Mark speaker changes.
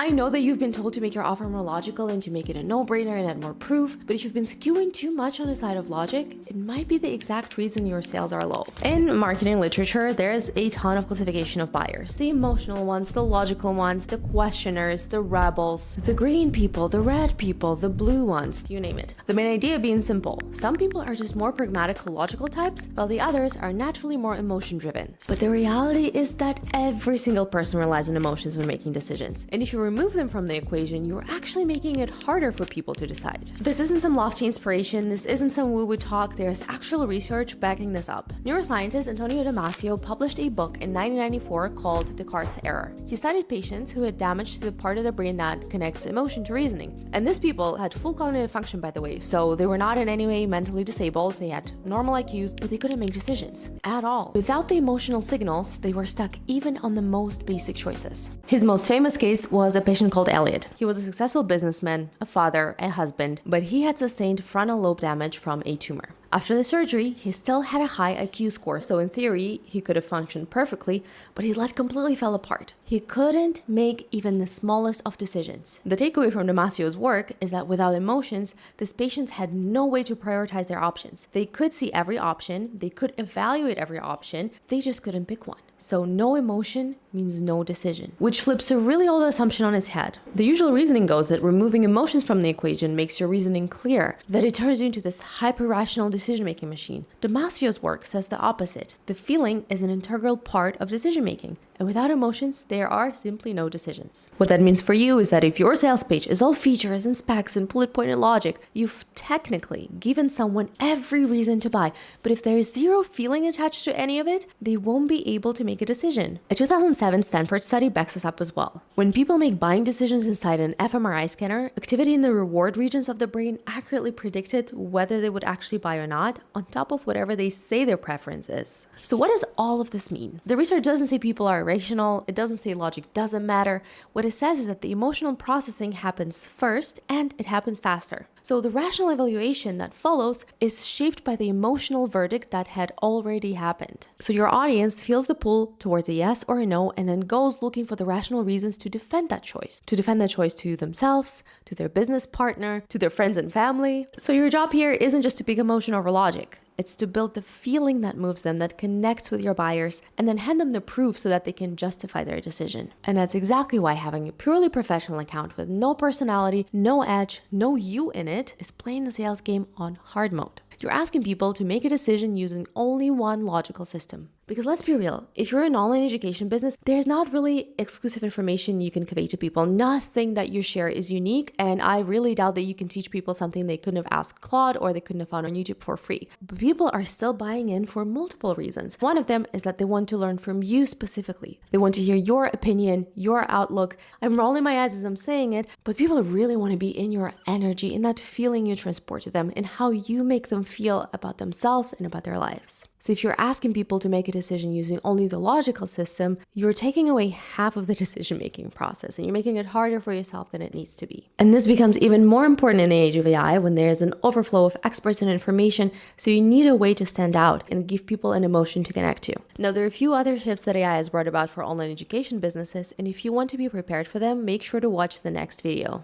Speaker 1: I know that you've been told to make your offer more logical and to make it a no-brainer and add more proof, but if you've been skewing too much on the side of logic, it might be the exact reason your sales are low. In marketing literature, there's a ton of classification of buyers. The emotional ones, the logical ones, the questioners, the rebels, the green people, the red people, the blue ones, you name it. The main idea being simple. Some people are just more pragmatic, logical types, while the others are naturally more emotion-driven. But the reality is that every single person relies on emotions when making decisions. And if you remove them from the equation, you're actually making it harder for people to decide. This isn't some lofty inspiration, this isn't some woo-woo talk, there's actual research backing this up. Neuroscientist Antonio Damasio published a book in 1994 called Descartes' Error. He studied patients who had damage to the part of the brain that connects emotion to reasoning. And these people had full cognitive function, by the way, so they were not in any way mentally disabled, they had normal IQs, but they couldn't make decisions at all. Without the emotional signals, they were stuck even on the most basic choices. His most famous case was a patient called Elliot. He was a successful businessman, a father, a husband, but he had sustained frontal lobe damage from a tumor. After the surgery, he still had a high IQ score, so in theory, he could have functioned perfectly, but his life completely fell apart. He couldn't make even the smallest of decisions. The takeaway from Damasio's work is that without emotions, these patients had no way to prioritize their options. They could see every option, they could evaluate every option, they just couldn't pick one. So no emotion means no decision, which flips a really old assumption on its head. The usual reasoning goes that removing emotions from the equation makes your reasoning clear, that it turns you into this hyper-rational decision-making machine. Damasio's work says the opposite. The feeling is an integral part of decision-making, and without emotions, there are simply no decisions. What that means for you is that if your sales page is all features and specs and bullet-pointed logic, you've technically given someone every reason to buy, but if there is zero feeling attached to any of it, they won't be able to make a decision. A 2007 Stanford study backs this up as well. When people make buying decisions inside an fMRI scanner, activity in the reward regions of the brain accurately predicted whether they would actually buy or not, on top of whatever they say their preference is. So what does all of this mean? The research doesn't say people are irrational, it doesn't say logic doesn't matter. What it says is that the emotional processing happens first and it happens faster. So the rational evaluation that follows is shaped by the emotional verdict that had already happened. So your audience feels the pull towards a yes or a no and then goes looking for the rational reasons to defend that choice. To defend that choice to themselves, to their business partner, to their friends and family. So your job here isn't just to pick emotion over logic. It's to build the feeling that moves them, that connects with your buyers, and then hand them the proof so that they can justify their decision. And that's exactly why having a purely professional account with no personality, no edge, no you in it is playing the sales game on hard mode. You're asking people to make a decision using only one logical system. Because let's be real, if you're an online education business, there's not really exclusive information you can convey to people. Nothing that you share is unique, and I really doubt that you can teach people something they couldn't have asked Claude or they couldn't have found on YouTube for free. But people are still buying in for multiple reasons. One of them is that they want to learn from you specifically. They want to hear your opinion, your outlook. I'm rolling my eyes as I'm saying it, but people really want to be in your energy, in that feeling you transport to them, and how you make them feel about themselves and about their lives. So if you're asking people to make a decision using only the logical system, you're taking away half of the decision-making process and you're making it harder for yourself than it needs to be. And this becomes even more important in the age of AI when there's an overflow of experts and information, so you need a way to stand out and give people an emotion to connect to. Now, there are a few other shifts that AI has brought about for online education businesses, and if you want to be prepared for them, make sure to watch the next video.